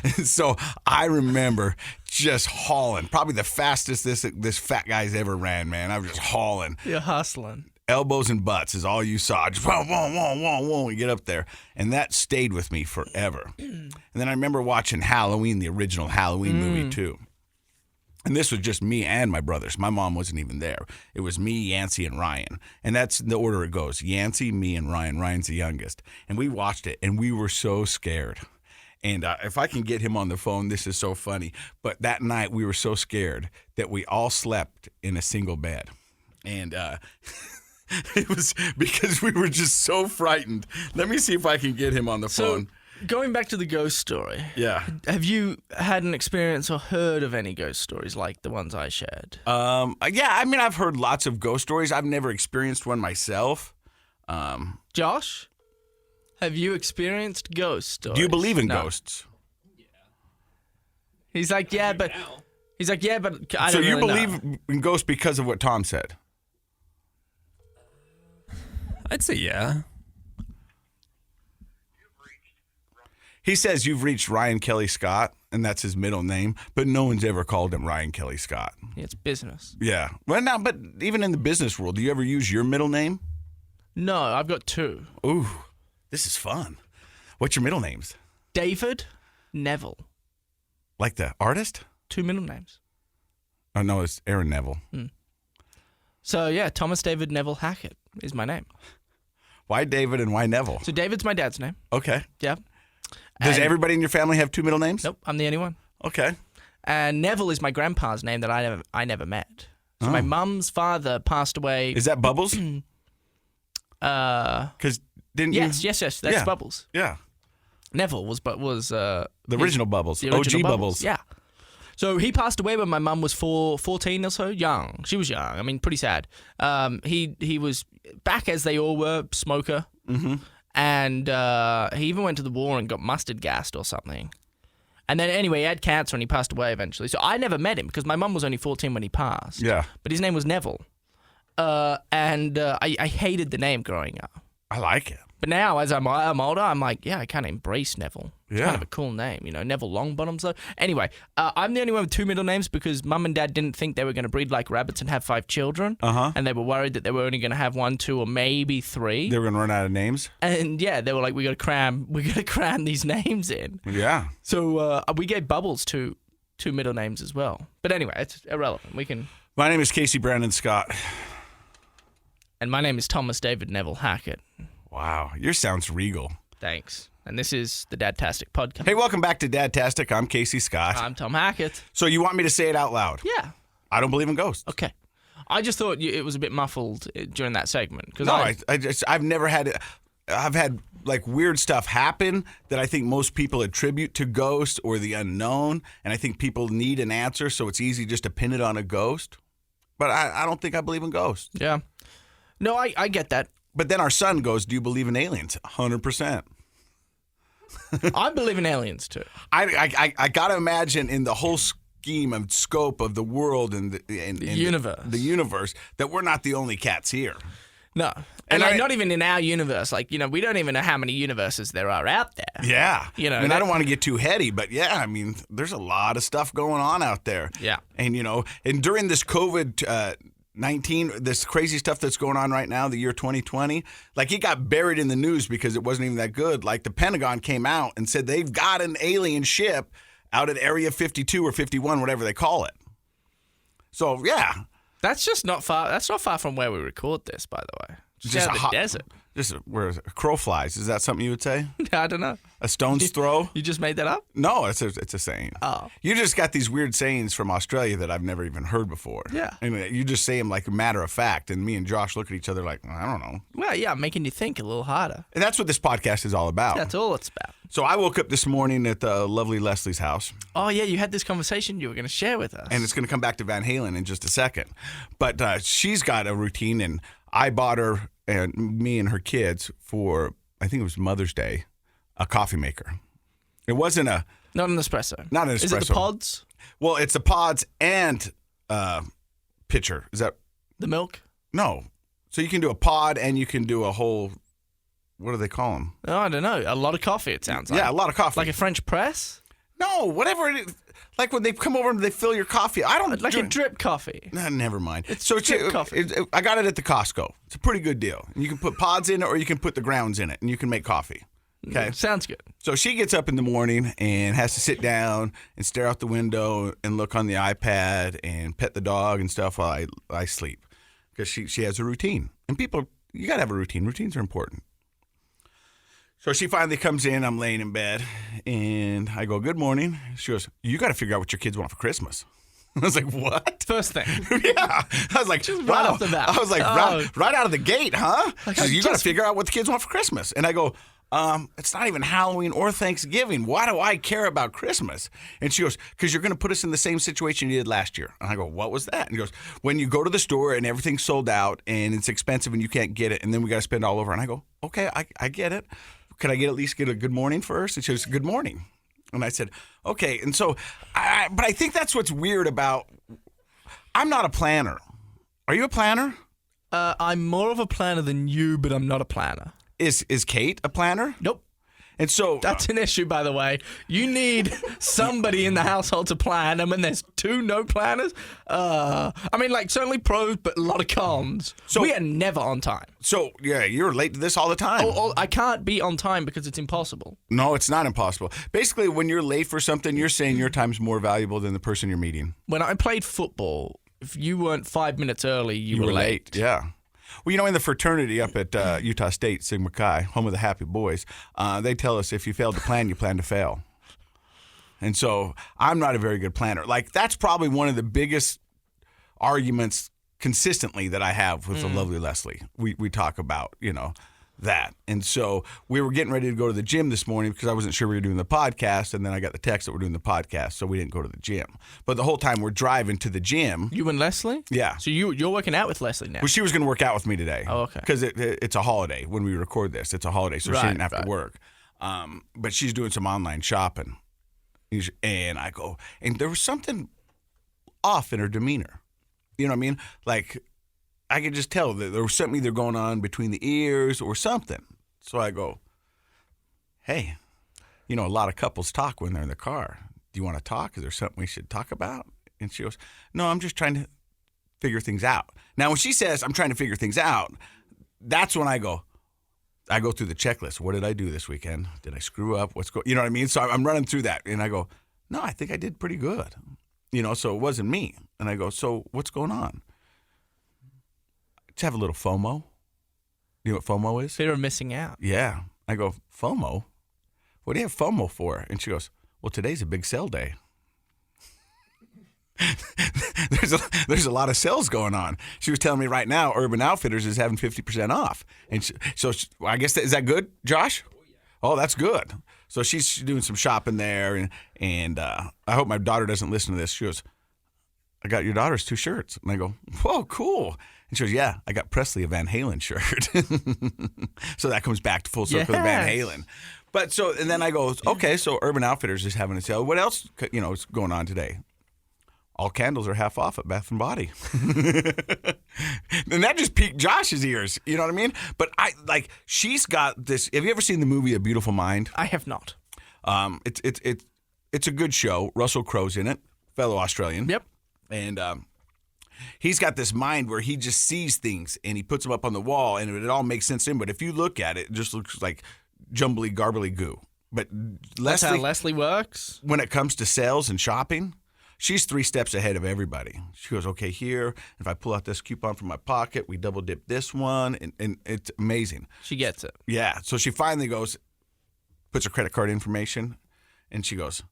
And so I remember just hauling, probably the fastest this fat guy's ever ran, man. I was just hauling. You're hustling. Elbows and butts is all you saw. Just whoa, whoa, whoa, whoa, whoa. You get up there. And that stayed with me forever. And then I remember watching Halloween, the original Halloween movie too. And this was just me and my brothers. My mom wasn't even there. It was me, Yancey, and Ryan. And that's the order it goes. Yancey, me, and Ryan. Ryan's the youngest. And we watched it, and we were so scared. And if I can get him on the phone, this is so funny. But that night, we were so scared that we all slept in a single bed. And it was because we were just so frightened. Let me see if I can get him on the phone. Going back to the ghost story. Yeah. Have you had an experience or heard of any ghost stories like the ones I shared? Yeah, I mean, I've heard lots of ghost stories. I've never experienced one myself. Josh, have you experienced ghost stories? Do you believe in ghosts? Yeah. He's like, yeah, but I don't So you really believe know. in ghosts because of what Tom said? I'd say yeah. He says you've reached Ryan Kelly Scott, and that's his middle name, but no one's ever called him Ryan Kelly Scott. Yeah, it's business. Yeah. Well, now, but even in the business world, do you ever use your middle name? No, I've got 2. Ooh, this is fun. What's your middle names? David, Neville. Like the artist? 2 middle names. Oh, no, it's Aaron Neville. So, yeah, Thomas David Neville Hackett is my name. Why David and why Neville? So David's my dad's name. Okay. Yeah. Does And- everybody in your family have 2 middle names? Nope, I'm the only one. Okay. And Neville is my grandpa's name that I never met. So my mum's father passed away. Is that Bubbles? Because didn't you? Yes, that's Yeah. Bubbles. Yeah. Neville was The original Bubbles. the original OG Bubbles. Yeah. So he passed away when my mum was 14 or so, young. She was young. I mean, pretty sad. He was back as they all were, smoker. Mm-hmm. And he even went to the war and got mustard gassed or something. And then anyway, he had cancer and he passed away eventually. So I never met him because my mum was only 14 when he passed. Yeah. But his name was Neville. I hated the name growing up. I like it. But now, as I'm older, I'm like, yeah, I kind of embrace Neville. It's Yeah. kind of a cool name, Neville Longbottom. So anyway, I'm the only one with 2 middle names because Mum and Dad didn't think they were going to breed like rabbits and have 5 children. Uh-huh. And they were worried that they were only going to have 1, 2, or maybe 3. They were gonna run out of names. And yeah, they were like, we got to cram these names in. Yeah. So we gave Bubbles two middle names as well. But anyway, it's irrelevant. We can. My name is Casey Brandon Scott. And my name is Thomas David Neville Hackett. Wow, yours sounds regal. Thanks. And this is the Dadtastic podcast. Hey, welcome back to Dadtastic. I'm Casey Scott. I'm Tom Hackett. So you want me to say it out loud? Yeah. I don't believe in ghosts. Okay. I just thought it was a bit muffled during that segment. No, I've never had it. I've had like weird stuff happen that I think most people attribute to ghosts or the unknown, and I think people need an answer, so it's easy just to pin it on a ghost. But I don't think I believe in ghosts. Yeah. No, I get that. But then our son goes, "Do you believe in aliens?" 100%. I believe in aliens too. I got to imagine in the whole scheme and scope of the world and the universe. the universe that we're not the only cats here. No. And not even in our universe. Like, we don't even know how many universes there are out there. Yeah. And I don't want to get too heady, but yeah, I mean, there's a lot of stuff going on out there. Yeah. And, and during this COVID-19, this crazy stuff that's going on right now, the year 2020, like it got buried in the news because it wasn't even that good. Like the Pentagon came out and said they've got an alien ship out at Area 52 or 51, whatever they call it. So, yeah. That's just not far. That's not far from where we record this, by the way. Just out in the desert. Just where a crow flies. Is that something you would say? I don't know. A stone's throw? You just made that up? No, it's a saying. Oh. You just got these weird sayings from Australia that I've never even heard before. Yeah. And you just say them like a matter of fact, and me and Josh look at each other like, I don't know. Well, yeah, making you think a little harder. And that's what this podcast is all about. That's all it's about. So I woke up this morning at the lovely Leslie's house. Oh, yeah, you had this conversation you were going to share with us. And it's going to come back to Van Halen in just a second. But she's got a routine, and I bought her and me and her kids for, I think it was Mother's Day, a coffee maker. It wasn't a... Not an espresso. Not an espresso. Is it the pods? Well, it's the pods and pitcher. Is that... The milk? No. So you can do a pod and you can do a whole... What do they call them? Oh, I don't know. A lot of coffee, it sounds like. Yeah, a lot of coffee. Like a French press? No, whatever it is. Like when they come over and they fill your coffee. I don't... Like a drip coffee. Nah, never mind. It's drip coffee. I got it at the Costco. It's a pretty good deal. And you can put pods in it or you can put the grounds in it and you can make coffee. Okay? Sounds good. So she gets up in the morning and has to sit down and stare out the window and look on the iPad and pet the dog and stuff while I sleep. Because she has a routine. And people, you got to have a routine. Routines are important. So she finally comes in. I'm laying in bed, and I go, "Good morning." She goes, "You got to figure out what your kids want for Christmas." I was like, "What?" First thing. Yeah. I was like, Just wow. right off the bat. I was like, right out of the gate, huh? Like, She goes, "You got to figure out what the kids want for Christmas." And I go, "It's not even Halloween or Thanksgiving. Why do I care about Christmas?" And she goes, "Because you're going to put us in the same situation you did last year." And I go, "What was that?" And he goes, "When you go to the store and everything's sold out and it's expensive and you can't get it, and then we got to spend all over." And I go, "Okay, I get it. Could I at least get a good morning first?" And she goes, "Good morning." And I said, "Okay." And so, but I think that's what's weird about, I'm not a planner. Are you a planner? I'm more of a planner than you, but I'm not a planner. Is Kate a planner? Nope. And so That's an issue, by the way. You need somebody in the household to plan. I mean, there's 2 no planners. I mean, like, certainly pros, but a lot of cons. So- we are never on time. So, yeah, you're late to this all the time. I can't be on time because it's impossible. No, it's not impossible. Basically, when you're late for something, you're saying your time's more valuable than the person you're meeting. When I played football, if you weren't 5 minutes early, you were late. Yeah. Well, in the fraternity up at Utah State, Sigma Chi, home of the happy boys, they tell us if you fail to plan, you plan to fail. And so I'm not a very good planner. Like, that's probably one of the biggest arguments consistently that I have with the lovely Leslie. We talk about, that. And so we were getting ready to go to the gym this morning because I wasn't sure we were doing the podcast. And then I got the text that we're doing the podcast, so we didn't go to the gym. But the whole time we're driving to the gym. You and Leslie? Yeah. So you're working out with Leslie now? Well, she was going to work out with me today. Oh, okay. Because it's a holiday when we record this. It's a holiday, so she didn't have to work. But she's doing some online shopping. And I go, and there was something off in her demeanor. You know what I mean? Like, I could just tell that there was something either going on between the ears or something. So I go, hey, a lot of couples talk when they're in the car. Do you want to talk? Is there something we should talk about? And she goes, no, I'm just trying to figure things out. Now, when she says I'm trying to figure things out, that's when I go through the checklist. What did I do this weekend? Did I screw up? You know what I mean? So I'm running through that. And I go, no, I think I did pretty good. So it wasn't me. And I go, so what's going on? Just have a little FOMO. You know what FOMO is? Fear of missing out. Yeah. I go, FOMO? What do you have FOMO for? And she goes, well, today's a big sale day. There's a lot of sales going on. She was telling me right now Urban Outfitters is having 50% off. And I guess, is that good, Josh? Oh, that's good. So she's doing some shopping there. And I hope my daughter doesn't listen to this. She goes, I got your daughter's 2 shirts. And I go, whoa, cool. And she goes, yeah, I got Presley a Van Halen shirt. So that comes back to full circle with Van Halen. But and then I go, okay, so Urban Outfitters is having a sale. What else, is going on today? All candles are half off at Bath & Body. And that just piqued Josh's ears. You know what I mean? But she's got this. Have you ever seen the movie A Beautiful Mind? I have not. It's a good show. Russell Crowe's in it, fellow Australian. Yep. And he's got this mind where he just sees things and he puts them up on the wall and it all makes sense to him. But if you look at it, it just looks like jumbly, garbly goo. But That's how Leslie works? When it comes to sales and shopping, she's 3 steps ahead of everybody. She goes, okay, here, if I pull out this coupon from my pocket, we double dip this one, and it's amazing. She gets it. Yeah. So she finally puts her credit card information, and she goes,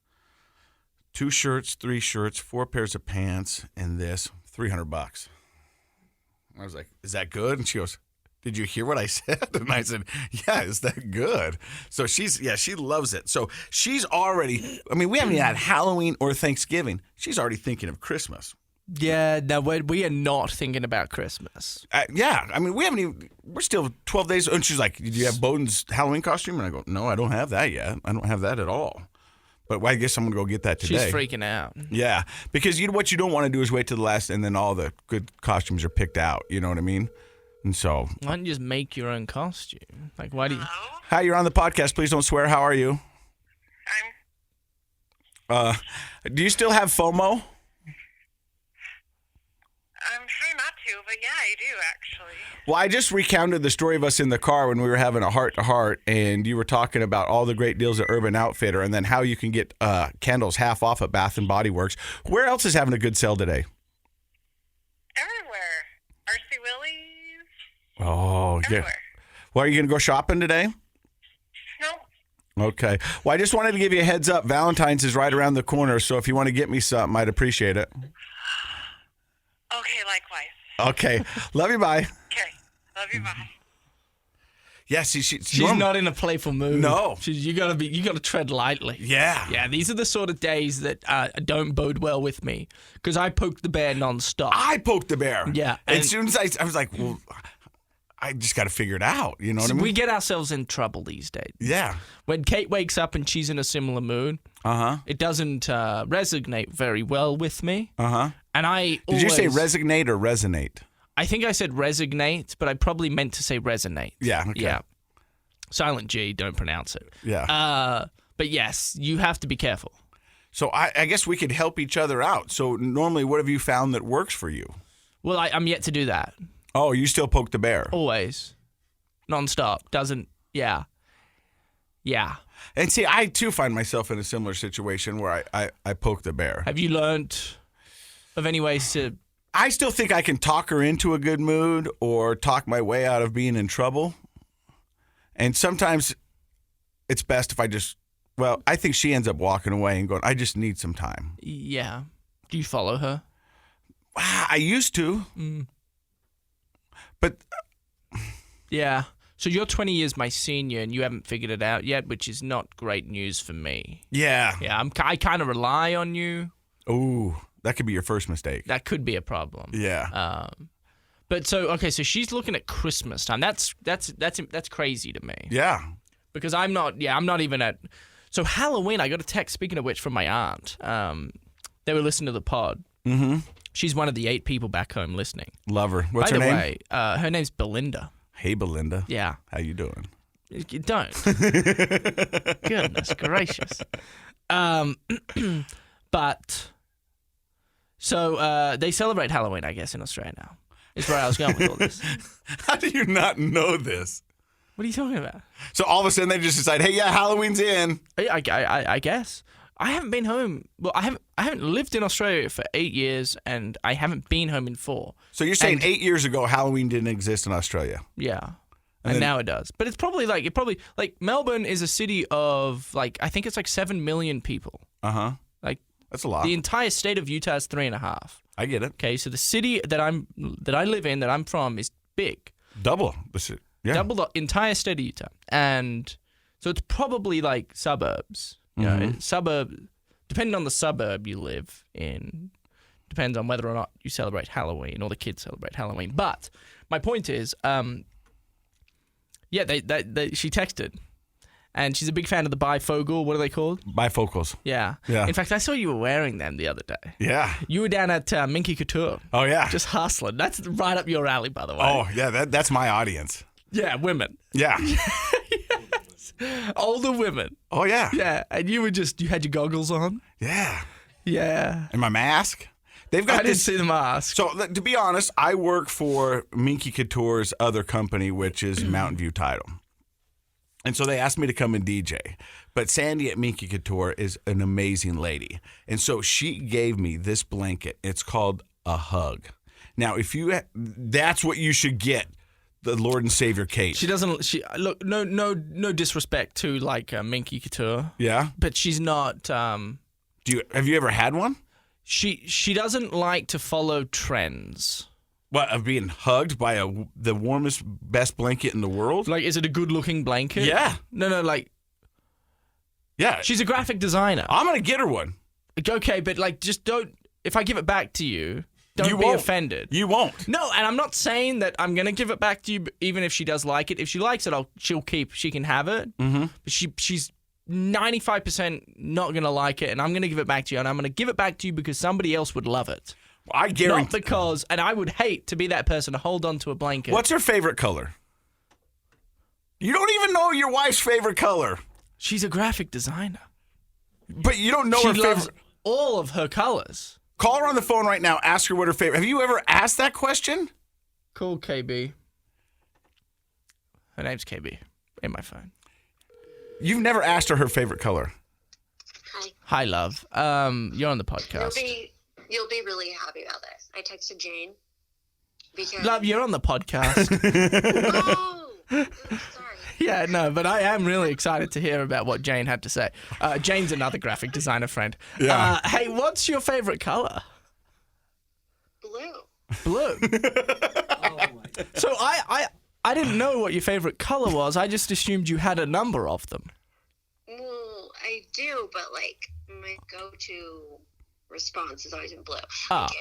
2 shirts, 3 shirts, 4 pairs of pants, and this, $300. I was like, is that good? And she goes, did you hear what I said? And I said, yeah, is that good? So she loves it. So she's already, we haven't even had Halloween or Thanksgiving. She's already thinking of Christmas. Yeah, no, we are not thinking about Christmas. We haven't even, we're still 12 days. And she's like, did you have Bowden's Halloween costume? And I go, no, I don't have that yet. I don't have that at all. But I guess I'm going to go get that today. She's freaking out. Yeah, because what you don't want to do is wait till the last and then all the good costumes are picked out. You know what I mean? And so, why don't you just make your own costume? Like, why do you? Hello? Hi, you're on the podcast. Please don't swear. How are you? Do you still have FOMO? I'm trying not to, but yeah, I do actually. Well, I just recounted the story of us in the car when we were having a heart-to-heart, and you were talking about all the great deals at Urban Outfitter and then how you can get candles half off at Bath & Body Works. Where else is having a good sale today? Everywhere. R.C. Willie's. Oh, yeah. Everywhere. Well, are you going to go shopping today? No. Okay. Well, I just wanted to give you a heads up. Valentines is right around the corner, so if you want to get me something, I'd appreciate it. Okay, likewise. Okay. Love you. Bye. Okay. Love you. Bye. Yeah, see, she's not in a playful mood. No. You gotta tread lightly. Yeah. Yeah, these are the sort of days that don't bode well with me because I poke the bear nonstop. I poked the bear. Yeah. As soon as I was like, well, I just got to figure it out. You know what I mean? We get ourselves in trouble these days. Yeah. When Kate wakes up and she's in a similar mood, it doesn't resonate very well with me. And I Did you say resignate or resonate? I think I said resignate, but I probably meant to say resonate. Yeah. Okay. Yeah. Silent G, don't pronounce it. Yeah. But yes, you have to be careful. So I guess we could help each other out. So normally, what have you found that works for you? Well, I'm yet to do that. Oh, you still poke the bear? Always. Nonstop. Yeah. And see, I too find myself in a similar situation where I poke the bear. Have you learned of any ways to... I still think I can talk her into a good mood or talk my way out of being in trouble. And sometimes it's best if I think she ends up walking away and going, I just need some time. Yeah. Do you follow her? I used to. But yeah. So you're 20 years my senior, and you haven't figured it out yet, which is not great news for me. Yeah. Yeah, I kind of rely on you. Ooh, that could be your first mistake. That could be a problem. Yeah. But so she's looking at Christmas time. That's crazy to me. Yeah. Because I'm not even at. So Halloween, I got a text. Speaking of which, from my aunt. They were listening to the pod. Mm-hmm. She's one of the 8 people back home listening. Love her. What's her By name? the way, her name's Belinda. Hey, Belinda. Yeah. How you doing? You don't. Goodness gracious. But so they celebrate Halloween, I guess, in Australia now. Is where I was going with all this. How do you not know this? What are you talking about? So all of a sudden they just decide, hey, yeah, Halloween's in. I guess. I haven't been home. Well, I haven't lived in Australia for 8 years, and I haven't been home in 4. So you're saying 8 years ago Halloween didn't exist in Australia? Yeah. And now it does. But it's probably like Melbourne is a city of like I think it's like 7 million people. Uh-huh. Like that's a lot. The entire state of Utah is 3.5. I get it. Okay, so the city that I live in, that I'm from, is big. Double. Yeah. Double the entire state of Utah. And so it's probably like suburbs. You know, suburb, depending on the suburb you live in, depends on whether or not you celebrate Halloween or the kids celebrate Halloween. But my point is, she texted, and she's a big fan of the bifocal. What are they called? Bifocals. Yeah. Yeah. In fact, I saw you were wearing them the other day. Yeah. You were down at Minky Couture. Oh, yeah. Just hustling. That's right up your alley, by the way. Oh, yeah, that's my audience. Yeah, women. Yeah. Older women. Oh, yeah. Yeah, and you had your goggles on. Yeah. Yeah. And my mask. They've got I didn't see the mask. So, to be honest, I work for Minky Couture's other company, which is Mountain View Title. And so they asked me to come and DJ. But Sandy at Minky Couture is an amazing lady. And so she gave me this blanket. It's called a hug. Now, that's what you should get. The Lord and Savior Kate. She doesn't. Look. No disrespect to like Minky Couture. Yeah. But she's not. Have you ever had one? She doesn't like to follow trends. What, of being hugged by the warmest, best blanket in the world? Like, is it a good-looking blanket? Yeah. No. Like. Yeah. She's a graphic designer. I'm gonna get her one. Okay, but like, just don't. If I give it back to you. Don't be offended. You won't. No, and I'm not saying that I'm going to give it back to you, even if she does like it. If she likes it, she can have it. Mm-hmm. But she's 95% not going to like it, and I'm going to give it back to you, and I'm going to give it back to you because somebody else would love it. I guarantee. Not because, and I would hate to be that person to hold on to a blanket. What's her favorite color? You don't even know your wife's favorite color. She's a graphic designer. But you don't know her She loves favorite. all of her colors. Call her on the phone right now. Ask her what her favorite. Have you ever asked that question? Cool, KB. Her name's KB in my phone. You've never asked her favorite color. Hi, love. You're on the podcast. You'll be really happy about this. I texted Jane because Love, you're on the podcast. Oh, I'm sorry. Yeah, no, but I am really excited to hear about what Jane had to say. Jane's another graphic designer friend. Yeah. Hey, what's your favorite color? Blue. So I didn't know what your favorite color was. I just assumed you had a number of them. Well, I do, but like my go-to response is always in blue. Oh. Like,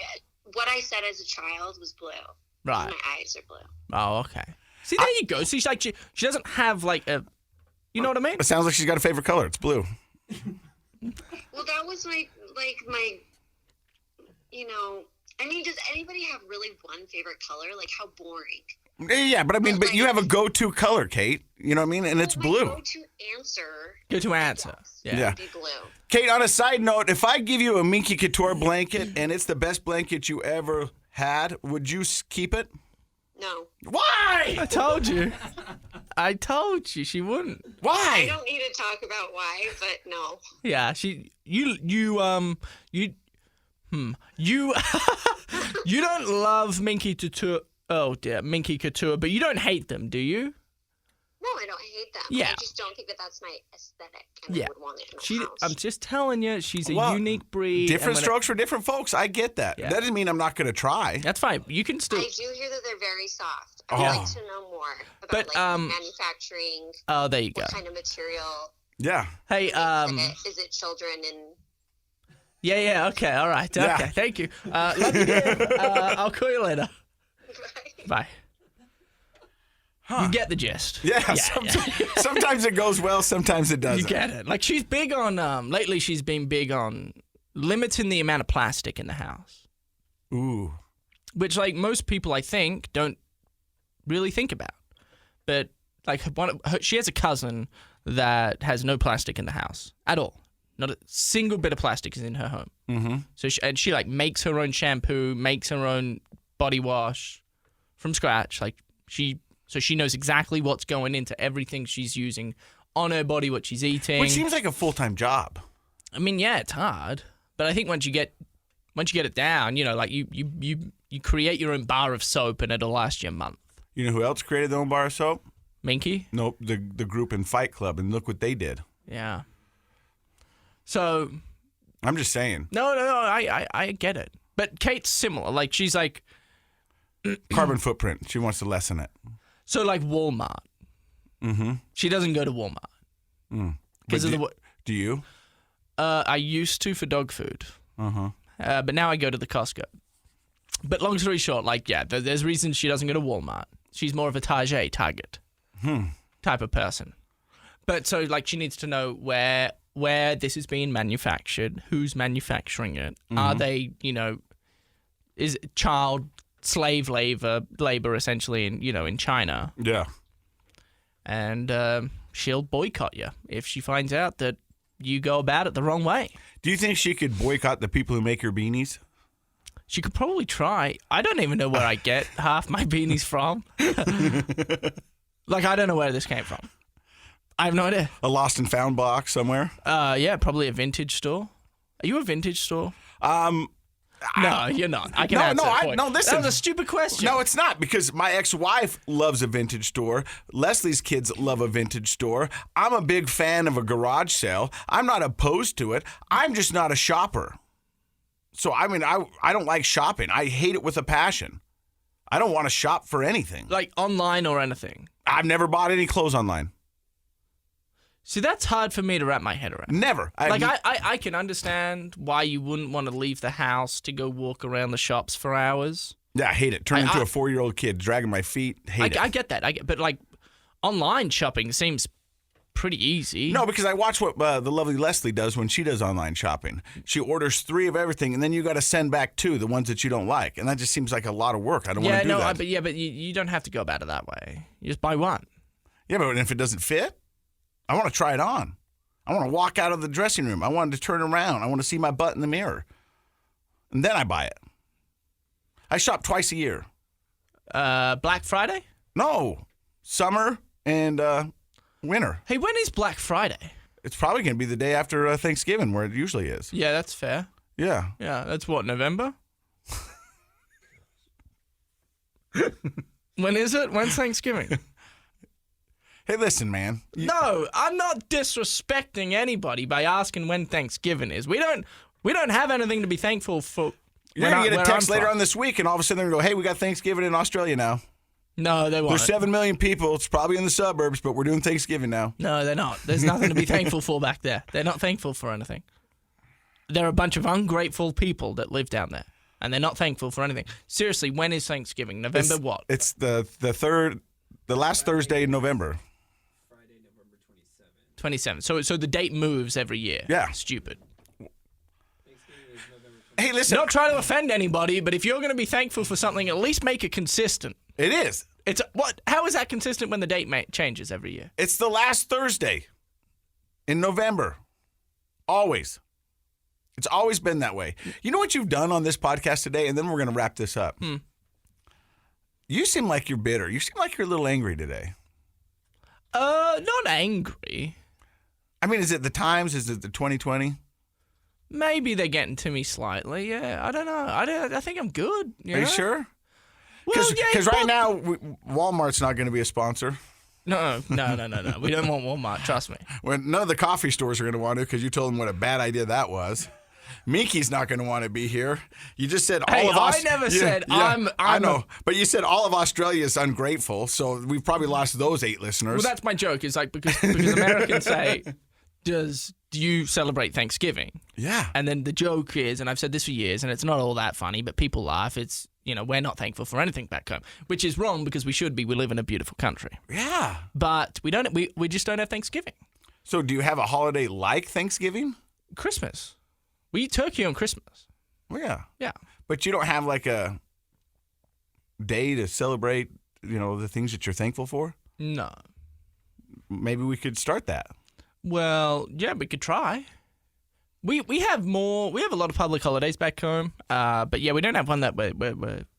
what I said as a child was blue. Right. My eyes are blue. Oh, okay. See, there you go. See, she's like she doesn't have like a, you know what I mean? It sounds like she's got a favorite color. It's blue. Well, that was my I mean, does anybody have really one favorite color? Like, how boring. Yeah, but I mean, but you have a go-to color, Kate. You know what I mean? And it's My blue. go-to answer. Go-to answer. Yeah. Would be blue. Kate, on a side note, if I give you a Minky Couture blanket and it's the best blanket you ever had, would you keep it? No. Why? I told you. I told you she wouldn't. I Why? don't need to talk about why, but no. Yeah, you you don't love Minky Couture. Oh dear, Minky Couture, but you don't hate them, do you? No, I don't hate them. Yeah. I just don't think that that's my aesthetic, and Yeah. I would want it in my house. I'm just telling you, she's a Well, unique breed. Different and strokes for different folks. I get that. Yeah. That doesn't mean I'm not going to try. That's fine. You can still. I do hear that they're very soft. I would like to know more about But, manufacturing. Oh, there you go. What kind of material? Yeah. Hey, Is it children and? yeah. Okay, all right. Okay, Yeah. thank you. Love you, Dave. I'll call you later. Bye. You get the gist. Yeah. Sometimes it goes well. Sometimes it doesn't. You get it. Like she's big on. Lately, she's been big on limiting the amount of plastic in the house. Ooh. Which, like most people, I think, don't really think about. But like, she has a cousin that has no plastic in the house at all. Not a single bit of plastic is in her home. Mm-hmm. So she like makes her own shampoo, makes her own body wash from scratch. So she knows exactly what's going into everything she's using on her body, what she's eating. Which seems like a full-time job. I mean, yeah, it's hard, but I think once you get it down, you know, like you create your own bar of soap and it'll last you a month. You know who else created their own bar of soap? Minky? Nope, the group in Fight Club, and look what they did. Yeah. So. I'm just saying. No, I get it. But Kate's similar. Like, she's like. Carbon footprint. She wants to lessen it. So, like, Walmart. Mm-hmm. She doesn't go to Walmart. Because of the. Do you? I used to for dog food. Uh-huh. But now I go to the Costco. But long story short, like, yeah, there's reasons she doesn't go to Walmart. She's more of a Target type of person. But so, like, she needs to know where this is being manufactured, who's manufacturing it. Are they, you know, is it child slave labor essentially in China? Yeah. And she'll boycott you if she finds out that you go about it the wrong way. Do you think she could boycott the people who make her beanies? She could probably try. I don't even know where I get half my beanies from. Like, I don't know where this came from. I have no idea. A lost and found box somewhere? Yeah, probably a vintage store. Are you a vintage store? No, you're not. I can answer that point. No, listen. That was a stupid question. No, it's not, because my ex-wife loves a vintage store. Leslie's kids love a vintage store. I'm a big fan of a garage sale. I'm not opposed to it. I'm just not a shopper. So, I mean, I don't like shopping. I hate it with a passion. I don't want to shop for anything. Like online or anything. I've never bought any clothes online. See, that's hard for me to wrap my head around. Never. I can understand why you wouldn't want to leave the house to go walk around the shops for hours. Yeah, I hate it. Turn into a 4-year-old kid, dragging my feet. Hate it. I get that. But like, online shopping seems pretty easy. No, because I watch what the lovely Leslie does when she does online shopping. She orders 3 of everything, and then you got to send back 2, the ones that you don't like, and that just seems like a lot of work. I don't want to do that. But you don't have to go about it that way. You just buy one. Yeah, but if it doesn't fit, I want to try it on. I want to walk out of the dressing room. I want to turn around. I want to see my butt in the mirror, and then I buy it. I shop twice a year. Black Friday? No, summer and winter. Hey, when is Black Friday? It's probably going to be the day after Thanksgiving, where it usually is. Yeah, that's fair. Yeah. Yeah, that's what, November? When is it? When's Thanksgiving? Hey, listen, man. No, I'm not disrespecting anybody by asking when Thanksgiving is. We don't have anything to be thankful for. You're going to get a text later on this week, and all of a sudden they're going to go, hey, we got Thanksgiving in Australia now. No, they won't. There's 7 million people. It's probably in the suburbs, but we're doing Thanksgiving now. No, they're not. There's nothing to be thankful for back there. They're not thankful for anything. They're a bunch of ungrateful people that live down there, and they're not thankful for anything. Seriously, when is Thanksgiving? November what? It's the last Thursday in November. 27. So the date moves every year. Yeah. Stupid. Hey, listen. Not trying to offend anybody, but if you're going to be thankful for something, at least make it consistent. It is. It's what? How is that consistent when the date changes every year? It's the last Thursday in November. Always. It's always been that way. You know what you've done on this podcast today? And then we're going to wrap this up. You seem like you're bitter. You seem like you're a little angry today. Not angry. I mean, is it the times? Is it the 2020? Maybe they're getting to me slightly. Yeah, I don't know. I think I'm good. Are you sure? Well, Because right now, Walmart's not going to be a sponsor. No. We don't want Walmart. Trust me. Well, none of the coffee stores are going to want to because you told them what a bad idea that was. Minky's not going to want to be here. You just said all of us. I never said I'm. I know, but you said all of Australia is ungrateful, so we've probably lost those 8 listeners. Well, that's my joke. It's like because Americans say, do you celebrate Thanksgiving? Yeah. And then the joke is, and I've said this for years, and it's not all that funny, but people laugh. It's, we're not thankful for anything back home, which is wrong because we should be. We live in a beautiful country. Yeah. But we don't. We just don't have Thanksgiving. So do you have a holiday like Thanksgiving? Christmas. We eat turkey on Christmas. Well, yeah. Yeah. But you don't have like a day to celebrate, the things that you're thankful for? No. Maybe we could start that. Well, yeah, we could try. We have more. We have a lot of public holidays back home, but yeah, we don't have one that we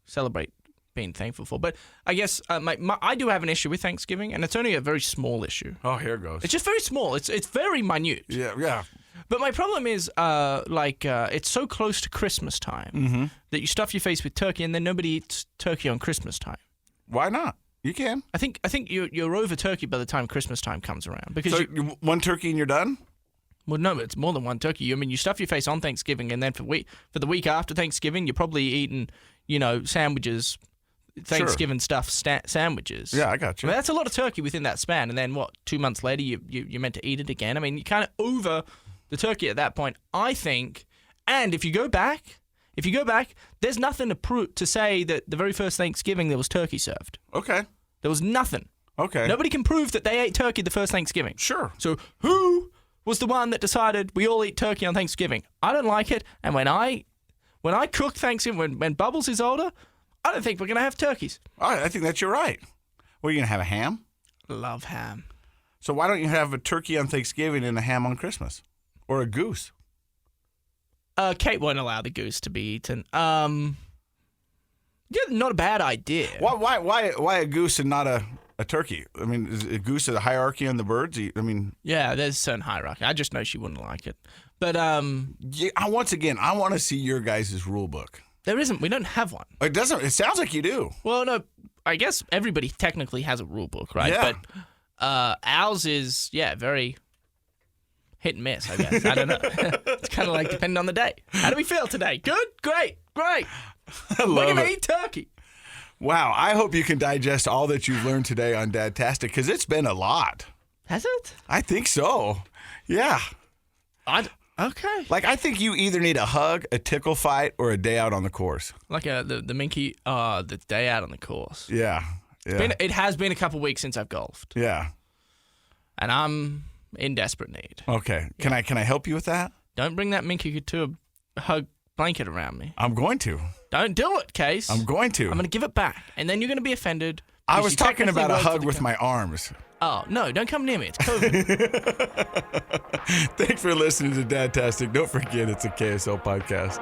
celebrate being thankful for. But I guess I do have an issue with Thanksgiving, and it's only a very small issue. Oh, here it goes. It's just very small. It's very minute. Yeah. But my problem is, it's so close to Christmas time that you stuff your face with turkey, and then nobody eats turkey on Christmas time. Why not? You can. I think you're over turkey by the time Christmas time comes around because one turkey and you're done. Well, no, it's more than one turkey. I mean, you stuff your face on Thanksgiving, and then for the week after Thanksgiving, you're probably eating, sandwiches, Thanksgiving stuffed sandwiches. Yeah, I got you. I mean, that's a lot of turkey within that span, and then 2 months later, you're meant to eat it again. I mean, you kind of over the turkey at that point, I think. And if you go back, there's nothing to say that the very first Thanksgiving there was turkey served. Okay. There was nothing. Okay. Nobody can prove that they ate turkey the first Thanksgiving. Sure. So who was the one that decided we all eat turkey on Thanksgiving? I don't like it. And when I cook Thanksgiving, when Bubbles is older, I don't think we're going to have turkeys. All right, I think that you're right. What, are you going to have a ham? Love ham. So why don't you have a turkey on Thanksgiving and a ham on Christmas? Or a goose? Kate won't allow the goose to be eaten. Yeah, not a bad idea. Why a goose and not a turkey? I mean, is a goose a hierarchy on the birds? Yeah, there's a certain hierarchy. I just know she wouldn't like it. But once again, I want to see your guys' rule book. There isn't. We don't have one. It doesn't. It sounds like you do. Well, no. I guess everybody technically has a rule book, right? Yeah. But ours is very hit and miss. I guess. I don't know. It's kind of like depending on the day. How do we feel today? Good. Great. I We're love gonna it. eat turkey. Wow. I hope you can digest all that you've learned today on Dadtastic because it's been a lot. Has it? I think so. Yeah. Okay. Like, I think you either need a hug, a tickle fight, or a day out on the course. Like the Minky, the day out on the course. Yeah. It has been a couple weeks since I've golfed, Yeah. and I'm in desperate need. Okay. Can I help you with that? Don't bring that Minky Couture hug blanket around me. I'm going to. Don't do it, Case. I'm going to. I'm going to give it back, and then you're going to be offended. I because was you talking technically about a work for hug the with my arms. Oh, no, don't come near me. It's COVID. Thanks for listening to Dadtastic. Don't forget it's a KSL podcast.